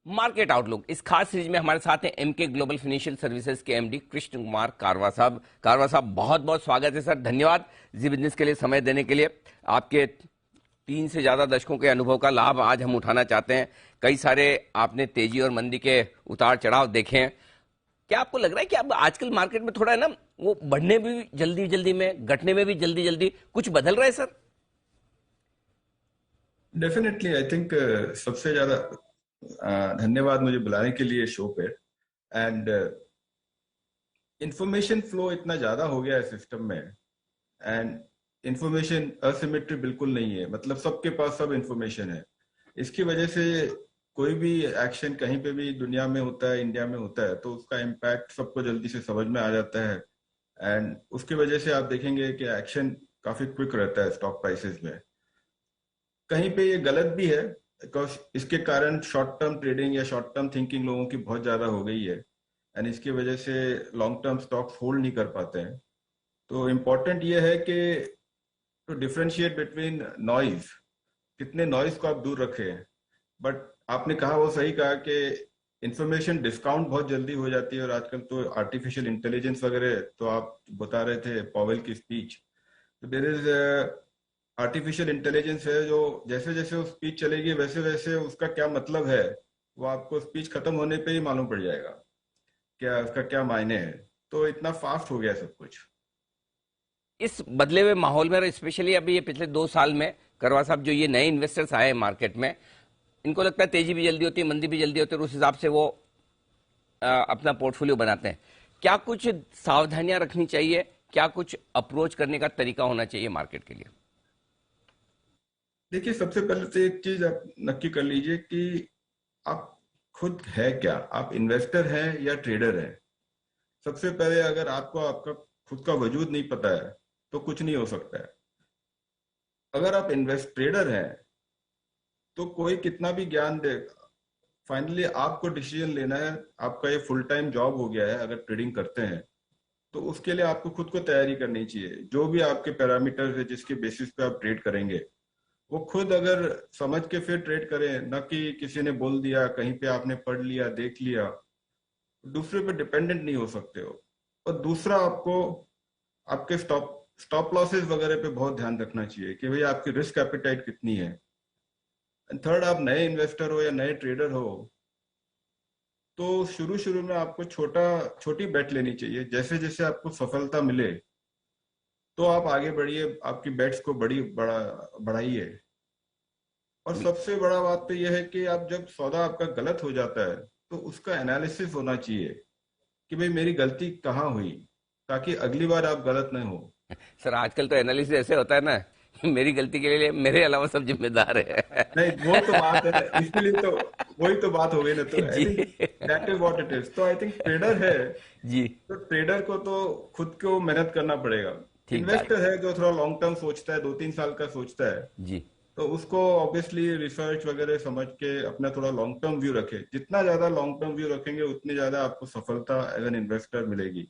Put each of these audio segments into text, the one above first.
Market outlook इस खास series में हमारे साथ हैं एमके ग्लोबल फाइनेंशियल सर्विसेज के एमडी कृष्ण कुमार कारवा साहब। कारवा साहब, बहुत बहुत स्वागत है सर, धन्यवाद जी बिजनेस के लिए समय देने के लिए। आपके 3 से ज्यादा दशकों के अनुभव का लाभ आज हम उठाना चाहते हैं। कई सारे आपने तेजी और मंदी के उतार चढ़ाव देखे हैं। क्या आपको लग रहा है कि अब आजकल मार्केट में थोड़ा है ना, वो बढ़ने में भी जल्दी जल्दी में, घटने में भी जल्दी जल्दी कुछ बदल रहा है सर? डेफिनेटली आई थिंक सबसे ज्यादा धन्यवाद मुझे बुलाने के लिए शो पे। एंड इंफॉर्मेशन फ्लो इतना ज्यादा हो गया है सिस्टम में। एंड इंफॉर्मेशन असिमेट्री बिल्कुल नहीं है, मतलब सबके पास सब इंफॉर्मेशन है। इसकी वजह से कोई भी एक्शन कहीं पे भी दुनिया में होता है, इंडिया में होता है, तो उसका इम्पैक्ट सबको जल्दी से समझ में आ जाता है। एंड उसकी वजह से आप देखेंगे कि एक्शन काफी क्विक रहता है स्टॉक प्राइसेस में। कहीं पे ये गलत भी है, बिकॉज इसके कारण शॉर्ट टर्म ट्रेडिंग या शॉर्ट टर्म थिंकिंग लोगों की बहुत ज्यादा हो गई है। एंड इसकी वजह से लॉन्ग टर्म स्टॉक्स होल्ड नहीं कर पाते हैं। तो इम्पोर्टेंट ये है कि टू डिफरेंशिएट बिटवीन नॉइज, कितने नॉइज को आप दूर रखें। बट आपने कहा, वो सही कहा कि इंफॉर्मेशन डिस्काउंट बहुत जल्दी हो जाती है। और आजकल तो आर्टिफिशियल इंटेलिजेंस वगैरह, तो आप बता रहे थे पॉवेल की स्पीच, तो देर इज आर्टिफिशियल इंटेलिजेंस है जो जैसे जैसे वो स्पीच चलेगी वैसे वैसे उसका क्या मतलब है वो आपको स्पीच खत्म होने पे ही मालूम पड़ जाएगा, क्या उसका क्या मायने है। तो इतना फास्ट हो गया सब कुछ। इस बदले हुए माहौल में, और स्पेशली अभी ये पिछले 2 साल में करवा साहब, जो ये नए इन्वेस्टर्स आए मार्केट में, इनको लगता है तेजी भी जल्दी होती है, मंदी भी जल्दी होती है, और उस हिसाब से वो अपना पोर्टफोलियो बनाते हैं। क्या कुछ सावधानियां रखनी चाहिए? क्या कुछ अप्रोच करने का तरीका होना चाहिए मार्केट के लिए? देखिए, सबसे पहले तो एक चीज आप नक्की कर लीजिए कि आप खुद है क्या, आप इन्वेस्टर हैं या ट्रेडर हैं। सबसे पहले अगर आपको आपका खुद का वजूद नहीं पता है तो कुछ नहीं हो सकता है। अगर आप इन्वेस्ट ट्रेडर हैं तो कोई कितना भी ज्ञान दे, फाइनली आपको डिसीजन लेना है। आपका ये फुल टाइम जॉब हो गया है अगर ट्रेडिंग करते हैं, तो उसके लिए आपको खुद को तैयारी करनी चाहिए। जो भी आपके पैरामीटर्स है जिसके बेसिस पे आप ट्रेड करेंगे, वो खुद अगर समझ के फिर ट्रेड करें, न कि किसी ने बोल दिया, कहीं पे आपने पढ़ लिया, देख लिया। दूसरे पे डिपेंडेंट नहीं हो सकते हो। और दूसरा, आपको आपके स्टॉप स्टॉप लॉसेस वगैरह पे बहुत ध्यान रखना चाहिए कि भाई आपकी रिस्क एपिटाइट कितनी है। एंड थर्ड, आप नए इन्वेस्टर हो या नए ट्रेडर हो, तो शुरू शुरू में आपको छोटी बेट लेनी चाहिए। जैसे जैसे आपको सफलता मिले तो आप आगे बढ़िए, आपकी बेट्स को बढ़ाइए। और सबसे बड़ा बात तो यह है कि आप जब सौदा आपका गलत हो जाता है तो उसका एनालिसिस होना चाहिए कि भाई मेरी गलती कहाँ हुई, ताकि अगली बार आप गलत न हो। सर, आजकल तो एनालिसिस ऐसे होता है ना कि मेरी गलती के लिए मेरे अलावा सब जिम्मेदार नहीं, वो तो बात है ना, है। इसके लिए तो वही तो बात हो गई ना। तो आई जी। Think that is what it is. तो आई थिंक ट्रेडर है जी। तो ट्रेडर को तो खुद को मेहनत करना पड़ेगा। ठीक बात। इन्वेस्टर है जो थोड़ा लॉन्ग टर्म सोचता है, 2-3 साल का सोचता है, जी। तो उसको ऑब्वियसली रिसर्च वगैरह समझ के अपना थोड़ा लॉन्ग टर्म व्यू रखे। जितना ज्यादा लॉन्ग टर्म व्यू रखेंगे उतनी ज्यादा आपको सफलता एज एन इन्वेस्टर मिलेगी।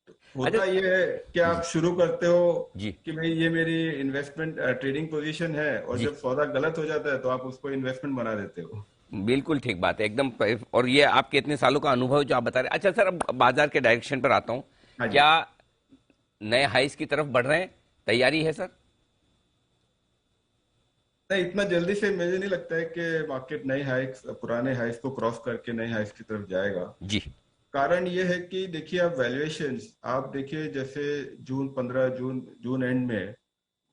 तो अच्छा। होता ये है कि आप जी। शुरू करते हो जी। कि भाई ये मेरी इन्वेस्टमेंट ट्रेडिंग पोजीशन है, और जी। जब सौदा गलत हो जाता है तो आप उसको इन्वेस्टमेंट बना देते हो। बिल्कुल ठीक बात है, एकदम और ये आपके इतने सालों का अनुभव जो आप बता रहे हैं। अच्छा सर, अब बाजार के डायरेक्शन पर आता हूं। हाँ जी। क्या नए हाइस की तरफ बढ़ रहे हैं? तैयारी है सर? नहीं, इतना जल्दी से मुझे नहीं लगता है कि मार्केट नए हाइक्स, पुराने हाइक्स को क्रॉस करके नए हाइक्स की तरफ जाएगा। जी। कारण ये है कि देखिए, आप वैल्यूएशंस आप देखिए, जैसे जून एंड में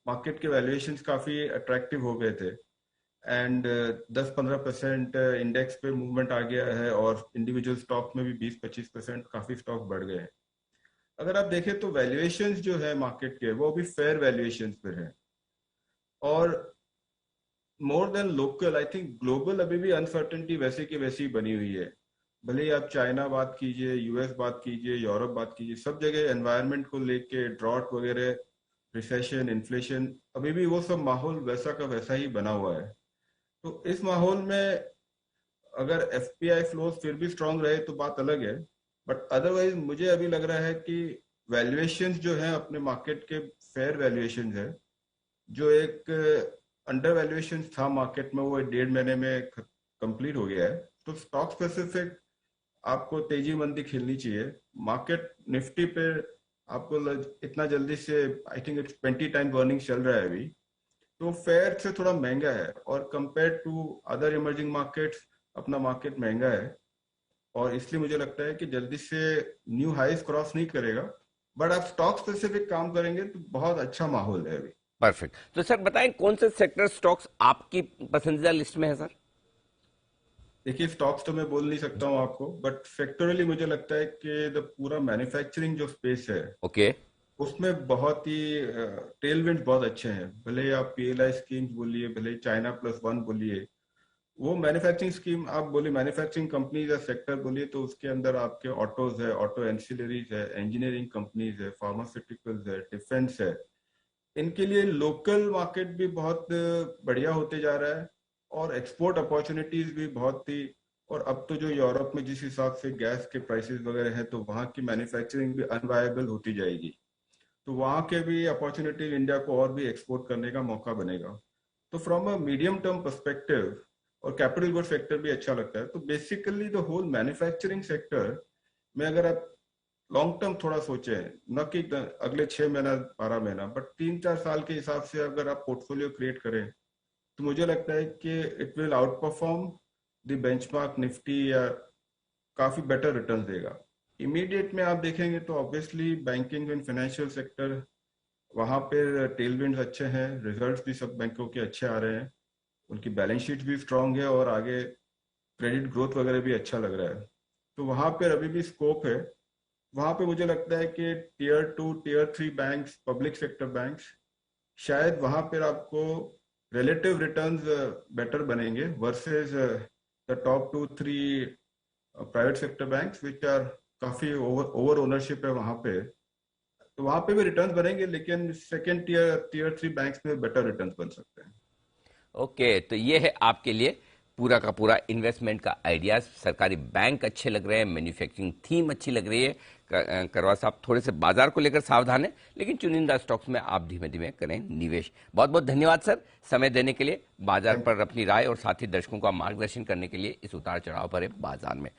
मार्केट के वैल्यूएशंस काफी अट्रैक्टिव हो गए थे। एंड 10-15% इंडेक्स पे मूवमेंट आ गया है, और इंडिविजुअल स्टॉक में भी 20-25% काफी स्टॉक बढ़ गए हैं। अगर आप देखें तो वैल्यूएशंस जो है मार्केट के, वो अभी फेयर वैल्यूएशंस पे है। और more than local, I think global अभी भी अनसर्टेनिटी वैसे की वैसी ही बनी हुई है। भले ही आप चाइना बात कीजिए, यूएस बात कीजिए, यूरोप बात कीजिए, सब जगह एनवायरनमेंट को लेके ड्रॉट वगैरह, रिसेशन, इन्फ्लेशन, अभी भी वो सब माहौल वैसा का वैसा ही बना हुआ है। तो इस माहौल में अगर एफपीआई फ्लोज फिर भी स्ट्रांग रहे तो बात अलग है। बट अदरवाइज मुझे अभी लग रहा है कि वैल्यूएशंस जो है अपने मार्केट के फेयर वैल्यूएशंस है। जो एक अंडर वैल्यूएशन था मार्केट में, वो 1.5 महीने में कंप्लीट हो गया है। तो स्टॉक स्पेसिफिक आपको तेजी मंदी खेलनी चाहिए। मार्केट निफ्टी पे आपको इतना जल्दी से I think it's 20 time earning चल रहा है अभी, तो फेयर से थोड़ा महंगा है, और compare to other emerging markets अपना मार्केट महंगा है, और इसलिए मुझे लगता है कि जल्दी से न्यू हाईस क्रॉस नहीं करेगा। बट आप स्टॉक स्पेसिफिक काम करेंगे तो बहुत अच्छा माहौल है अभी। परफेक्ट। तो सर बताएं कौन से सेक्टर स्टॉक्स आपकी पसंदीदा लिस्ट में है सर? देखिए, स्टॉक्स तो मैं बोल नहीं सकता हूँ आपको, बट सेक्टरली मुझे लगता है कि द पूरा मैन्युफैक्चरिंग जो स्पेस है ओके। उसमें बहुत ही टेलविंड बहुत अच्छे हैं। भले ही आप पीएलआई स्कीम्स बोलिए, भले ही चाइना प्लस वन बोलिए, वो मैन्युफैक्चरिंग स्कीम आप बोलिए, मैन्युफैक्चरिंग कंपनीज या सेक्टर बोलिए, तो उसके अंदर आपके ऑटोज है, ऑटो एंसिलरीज है, इंजीनियरिंग कंपनीज है, फार्मास्यूटिकल्स है, डिफेंस है। इनके लिए लोकल मार्केट भी बहुत बढ़िया होते जा रहा है, और एक्सपोर्ट अपॉर्चुनिटीज भी बहुत थी। और अब तो जो यूरोप में जिस हिसाब से गैस के प्राइसेस वगैरह है, तो वहाँ की मैन्युफैक्चरिंग भी अनवायबल होती जाएगी, तो वहाँ के भी अपॉर्चुनिटी इंडिया को और भी एक्सपोर्ट करने का मौका बनेगा। तो from a medium term perspective, और कैपिटल गुड सेक्टर भी अच्छा लगता है। तो basically the whole manufacturing sector में अगर आप लॉन्ग टर्म थोड़ा सोचे, न कि अगले 6 महीना 12 महीना, बट 3-4 साल के हिसाब से अगर आप पोर्टफोलियो क्रिएट करें, तो मुझे लगता है कि it will out perform the benchmark Nifty, या काफी बेटर रिटर्न देगा। इमीडिएट में आप देखेंगे तो obviously banking and financial sector, वहां पे टेलविंड्स अच्छे हैं, रिजल्ट्स भी सब बैंकों के अच्छे आ रहे हैं, उनकी बैलेंस शीट भी स्ट्रांग है, और आगे क्रेडिट ग्रोथ वगैरह भी अच्छा लग रहा है। तो वहां पर अभी भी स्कोप है। वहां पे मुझे लगता है कि tier 2 tier 3 banks, public sector banks, शायद वहां पर आपको रिलेटिव रिटर्न्स बेटर बनेंगे versus the top 2-3 private sector banks which are काफी ओवर ओनरशिप है वहां पे। तो वहां पे भी रिटर्न्स बनेंगे, लेकिन सेकेंड टियर 3 बैंक्स में बेटर रिटर्न्स बन सकते हैं। ओके, तो ये है आपके लिए पूरा का पूरा इन्वेस्टमेंट का आइडिया। सरकारी बैंक अच्छे लग रहे हैं, मैन्युफैक्चरिंग थीम अच्छी लग रही है। करवा साहब थोड़े से बाजार को लेकर सावधान है, लेकिन चुनिंदा स्टॉक्स में आप धीमे धीमे करें निवेश। बहुत बहुत धन्यवाद सर समय देने के लिए, बाजार थैंक पर अपनी राय और साथ ही दर्शकों का मार्गदर्शन करने के लिए इस उतार चढ़ाव पर बाजार में।